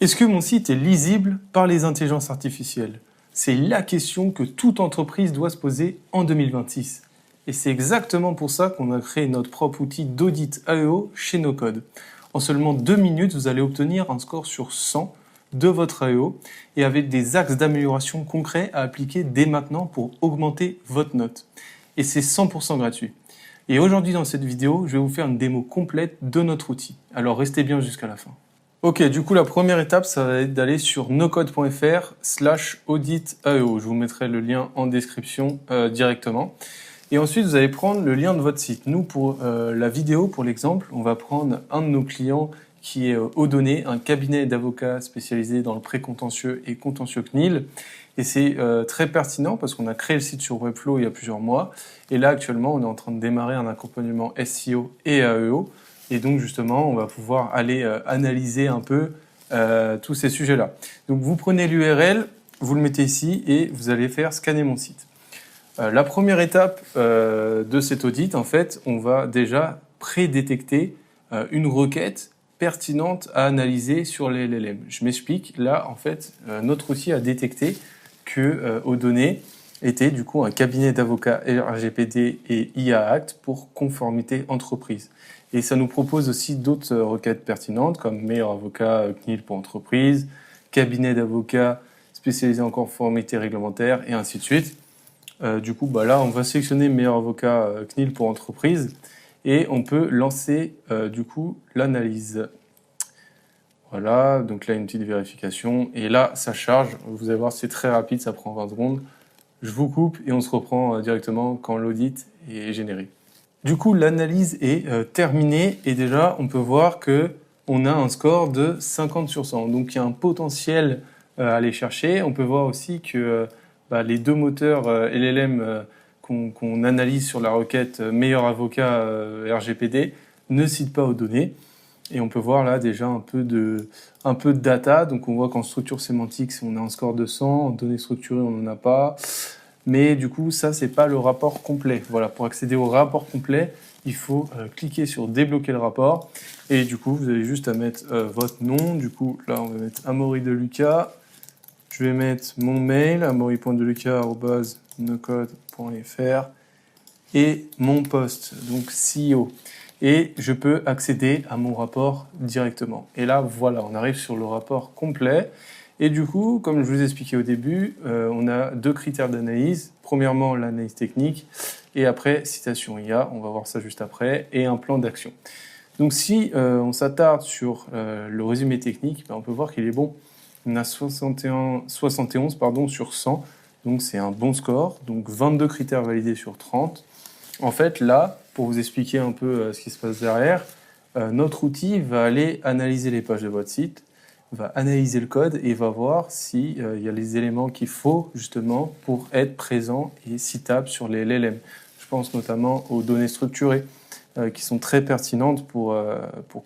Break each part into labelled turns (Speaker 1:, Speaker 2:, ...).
Speaker 1: Est-ce que mon site est lisible par les intelligences artificielles? C'est la question que toute entreprise doit se poser en 2026. Et c'est exactement pour ça qu'on a créé notre propre outil d'audit AEO chez NoCode. En seulement 2 minutes, vous allez obtenir un score sur 100 de votre AEO et avec des axes d'amélioration concrets à appliquer dès maintenant pour augmenter votre note. Et c'est 100% gratuit. Et aujourd'hui dans cette vidéo, je vais vous faire une démo complète de notre outil. Alors restez bien jusqu'à la fin. Ok, du coup la première étape, ça va être d'aller sur nocode.fr/audit-AEO. Je vous mettrai le lien en description directement. Et ensuite, vous allez prendre le lien de votre site. Nous, pour la vidéo, pour l'exemple, on va prendre un de nos clients qui est Odonné, un cabinet d'avocats spécialisé dans le précontentieux et contentieux CNIL. Et c'est très pertinent parce qu'on a créé le site sur Webflow il y a plusieurs mois. Et là, actuellement, on est en train de démarrer un accompagnement SEO et AEO. Et donc, justement, on va pouvoir aller analyser un peu tous ces sujets-là. Donc, vous prenez l'URL, vous le mettez ici et vous allez faire scanner mon site. La première étape de cet audit, en fait, on va déjà prédétecter une requête pertinente à analyser sur les LLM. Je m'explique. Là, en fait, notre outil a détecté que Odonné était du coup un cabinet d'avocats RGPD et IA Act pour conformité entreprise. Et ça nous propose aussi d'autres requêtes pertinentes comme meilleur avocat CNIL pour entreprise, cabinet d'avocats spécialisé en conformité réglementaire et ainsi de suite. Du coup, là, on va sélectionner meilleur avocat CNIL pour entreprise et on peut lancer du coup l'analyse. Voilà, donc là une petite vérification et là ça charge. Vous allez voir, c'est très rapide, ça prend 20 secondes. Je vous coupe et on se reprend directement quand l'audit est généré. Du coup, l'analyse est terminée et déjà on peut voir que on a un score de 50 sur 100. Donc il y a un potentiel à aller chercher. On peut voir aussi que les deux moteurs LLM qu'on analyse sur la requête meilleur avocat RGPD ne citent pas aux données. Et on peut voir là déjà un peu de data. Donc on voit qu'en structure sémantique, on a un score de 100. En données structurées, on n'en a pas. Mais du coup, ça, c'est pas le rapport complet. Voilà, pour accéder au rapport complet, il faut cliquer sur débloquer le rapport. Et du coup, vous avez juste à mettre votre nom. Du coup, là, on va mettre Amaury Deluca. Je vais mettre mon mail, amaury.deluca@nocode.fr et mon poste, donc CEO. Et je peux accéder à mon rapport directement. Et là, voilà, on arrive sur le rapport complet. Et du coup, comme je vous ai expliqué au début, on a deux critères d'analyse. Premièrement, l'analyse technique et après, citation IA, on va voir ça juste après, et un plan d'action. Donc si on s'attarde sur le résumé technique, on peut voir qu'il est bon. On a 71 sur 100, donc c'est un bon score. Donc 22 critères validés sur 30. En fait, là, pour vous expliquer un peu ce qui se passe derrière, notre outil va aller analyser les pages de votre site, va analyser le code et va voir s'il y a les éléments qu'il faut justement pour être présent et citable sur les LLM. Je pense notamment aux données structurées qui sont très pertinentes pour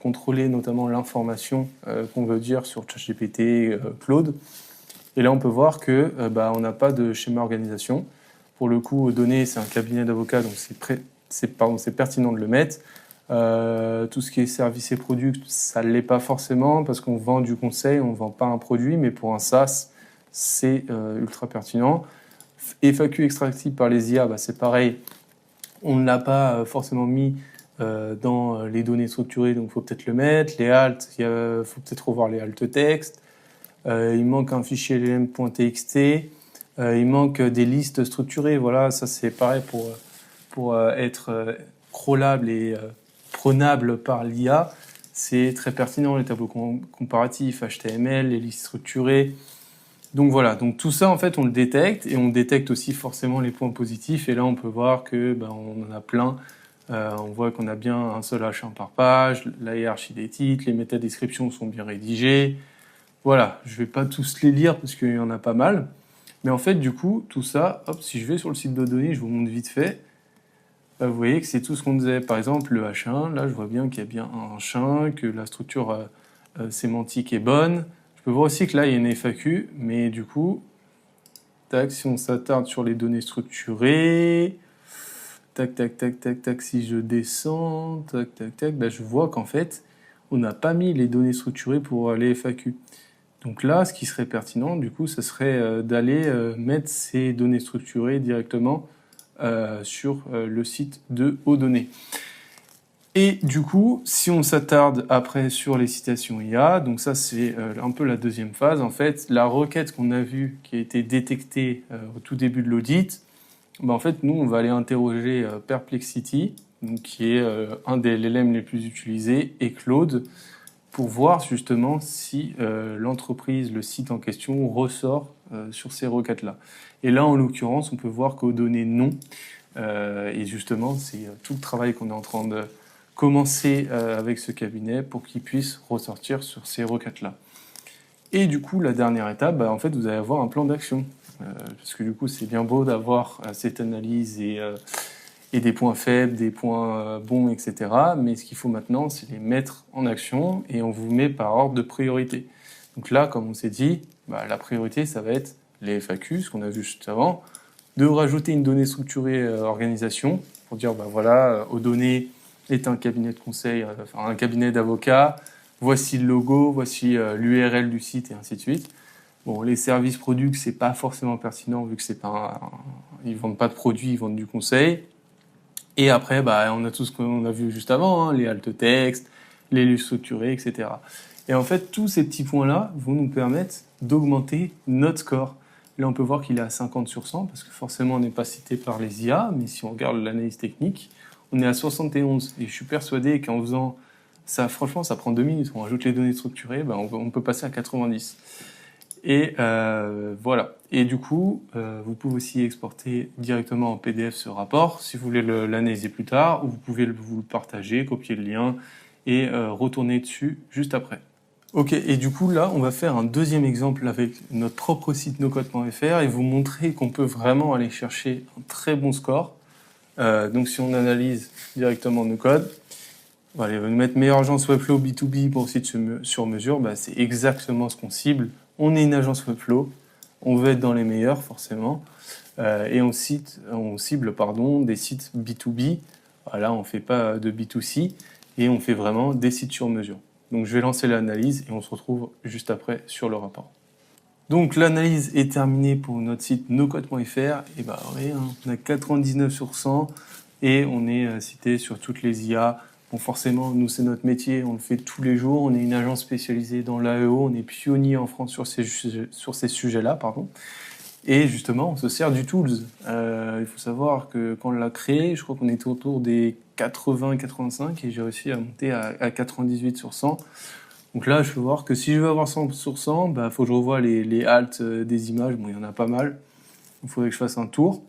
Speaker 1: contrôler notamment l'information qu'on veut dire sur ChatGPT, Claude. Et là, on peut voir que on n'a pas de schéma organisation. Pour le coup, données, c'est un cabinet d'avocats, donc c'est pertinent de le mettre. Tout ce qui est services et produits, ça ne l'est pas forcément parce qu'on vend du conseil, on ne vend pas un produit, mais pour un SaaS, c'est ultra pertinent. FAQ extractible par les IA, c'est pareil. On ne l'a pas forcément mis dans les données structurées, donc il faut peut-être le mettre. Les alt, il faut peut-être revoir les alt textes. Il manque un fichier LLM.txt. Il manque des listes structurées. Voilà, ça c'est pareil pour être crawlable et prenable par l'IA. C'est très pertinent, les tableaux comparatifs, HTML, les listes structurées. Donc voilà, donc tout ça en fait on le détecte et on détecte aussi forcément les points positifs et là on peut voir que on en a plein. On voit qu'on a bien un seul H1 par page, la hiérarchie des titres, les métadescriptions sont bien rédigées. Voilà, je vais pas tous les lire parce qu'il y en a pas mal. Mais en fait, du coup, tout ça, hop, si je vais sur le site d'Odonné, je vous montre vite fait, vous voyez que c'est tout ce qu'on disait. Par exemple, le H1, là, je vois bien qu'il y a bien un H1, que la structure sémantique est bonne. Je peux voir aussi que là, il y a une FAQ, mais du coup, tac, si on s'attarde sur les données structurées, tac, tac, tac, tac, tac, si je descends, tac, tac, tac, je vois qu'en fait, on n'a pas mis les données structurées pour les FAQ. Donc là, ce qui serait pertinent, du coup, ce serait d'aller mettre ces données structurées directement sur le site de ODonnées. Et du coup, si on s'attarde après sur les citations IA, donc ça c'est un peu la deuxième phase. En fait, la requête qu'on a vue qui a été détectée au tout début de l'audit, en fait, nous, on va aller interroger Perplexity, donc, qui est un des LLM les plus utilisés, et Claude, pour voir justement si l'entreprise, le site en question, ressort sur ces requêtes-là. Et là, en l'occurrence, on peut voir qu'aux données non. Et justement, c'est tout le travail qu'on est en train de commencer avec ce cabinet pour qu'il puisse ressortir sur ces requêtes-là. Et du coup, la dernière étape, en fait, vous allez avoir un plan d'action. Parce que du coup, c'est bien beau d'avoir cette analyse et des points faibles, des points bons, etc. Mais ce qu'il faut maintenant, c'est les mettre en action et on vous met par ordre de priorité. Donc là, comme on s'est dit, la priorité, ça va être les FAQ, ce qu'on a vu juste avant, de rajouter une donnée structurée organisation pour dire, voilà, aux données est un cabinet de conseil, un cabinet d'avocats, voici le logo, voici l'URL du site et ainsi de suite. Bon, les services produits, c'est pas forcément pertinent vu que c'est pas ils vendent pas de produits, ils vendent du conseil. Et après, on a tout ce qu'on a vu juste avant, les alt textes, les lieux structurés, etc. Et en fait, tous ces petits points-là vont nous permettre d'augmenter notre score. Là, on peut voir qu'il est à 50 sur 100, parce que forcément, on n'est pas cité par les IA, mais si on regarde l'analyse technique, on est à 71. Et je suis persuadé qu'en faisant ça, franchement, ça prend 2 minutes. On rajoute les données structurées, on peut passer à 90. Et voilà. Et du coup, vous pouvez aussi exporter directement en PDF ce rapport si vous voulez l'analyser plus tard, ou vous pouvez vous le partager, copier le lien et retourner dessus juste après. Ok, et du coup là, on va faire un deuxième exemple avec notre propre site nocode.fr et vous montrer qu'on peut vraiment aller chercher un très bon score. Donc si on analyse directement nos codes, on va nous mettre meilleure agence Webflow B2B pour site sur mesure, c'est exactement ce qu'on cible. On est une agence Webflow, on veut être dans les meilleurs forcément, et on cible des sites B2B. Là, on ne fait pas de B2C et on fait vraiment des sites sur mesure. Donc je vais lancer l'analyse et on se retrouve juste après sur le rapport. Donc l'analyse est terminée pour notre site nocode.fr. Et oui, on a 99 sur 100 et on est cité sur toutes les IA. Bon, forcément, nous, c'est notre métier, on le fait tous les jours. On est une agence spécialisée dans l'AEO, on est pionnier en France sur ces sujets-là, pardon. Et justement, on se sert du Tools. Il faut savoir que quand on l'a créé, je crois qu'on était autour des 80-85 et j'ai réussi à monter à 98 sur 100. Donc là, je peux voir que si je veux avoir 100 sur 100, il faut que je revoie les halts des images. Bon, il y en a pas mal. Il faudrait que je fasse un tour.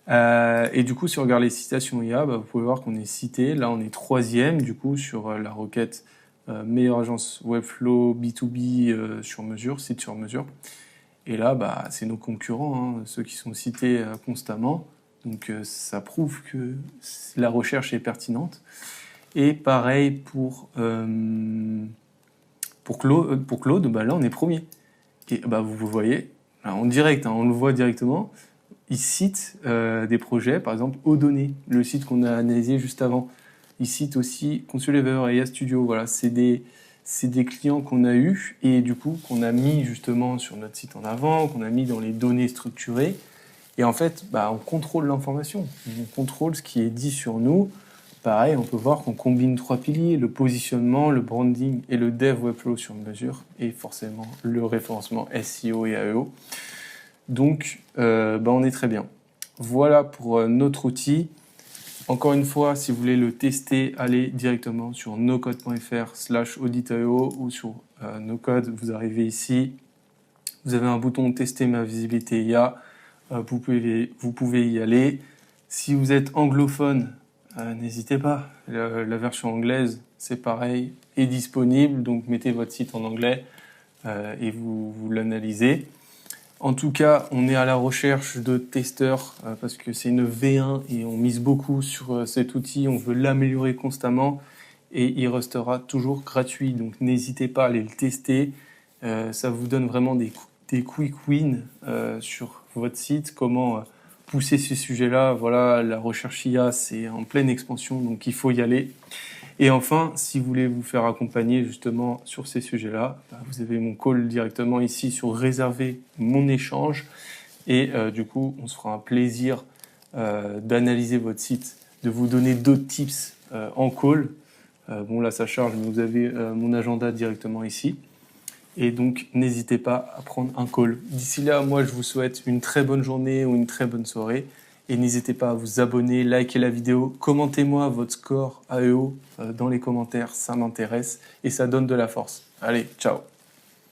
Speaker 1: Et du coup, si on regarde les citations IA, vous pouvez voir qu'on est cité. Là, on est 3e, du coup, sur la requête meilleure agence Webflow B2B sur mesure, site sur mesure. Et là, c'est nos concurrents, ceux qui sont cités constamment. Donc, ça prouve que la recherche est pertinente. Et pareil pour Claude, là, on est premier. Et vous voyez, en direct, on le voit directement. Il cite des projets, par exemple, ODonnées, le site qu'on a analysé juste avant. Il cite aussi Consulever et IA Studio. Voilà, c'est des clients qu'on a eus et du coup qu'on a mis justement sur notre site en avant, qu'on a mis dans les données structurées. Et en fait, on contrôle l'information, on contrôle ce qui est dit sur nous. Pareil, on peut voir qu'on combine 3 piliers, le positionnement, le branding et le dev Webflow sur mesure, et forcément le référencement SEO et AEO. Donc, on est très bien. Voilà pour notre outil. Encore une fois, si vous voulez le tester, allez directement sur nocode.fr/audit.io ou sur nocode, vous arrivez ici. Vous avez un bouton tester ma visibilité IA. Vous pouvez y aller. Si vous êtes anglophone, n'hésitez pas. La version anglaise, c'est pareil, est disponible. Donc mettez votre site en anglais et vous l'analysez. En tout cas, on est à la recherche de testeurs parce que c'est une V1 et on mise beaucoup sur cet outil. On veut l'améliorer constamment et il restera toujours gratuit. Donc n'hésitez pas à aller le tester. Ça vous donne vraiment des quick wins sur votre site. Comment pousser ces sujets-là. Voilà, la recherche IA, c'est en pleine expansion, donc il faut y aller. Et enfin, si vous voulez vous faire accompagner justement sur ces sujets-là, vous avez mon call directement ici sur réserver mon échange. Et du coup, on se fera un plaisir d'analyser votre site, de vous donner d'autres tips en call. Bon, là, ça charge, mais vous avez mon agenda directement ici. Et donc, n'hésitez pas à prendre un call. D'ici là, moi, je vous souhaite une très bonne journée ou une très bonne soirée. Et n'hésitez pas à vous abonner, liker la vidéo, commentez-moi votre score AEO dans les commentaires, ça m'intéresse et ça donne de la force. Allez, ciao!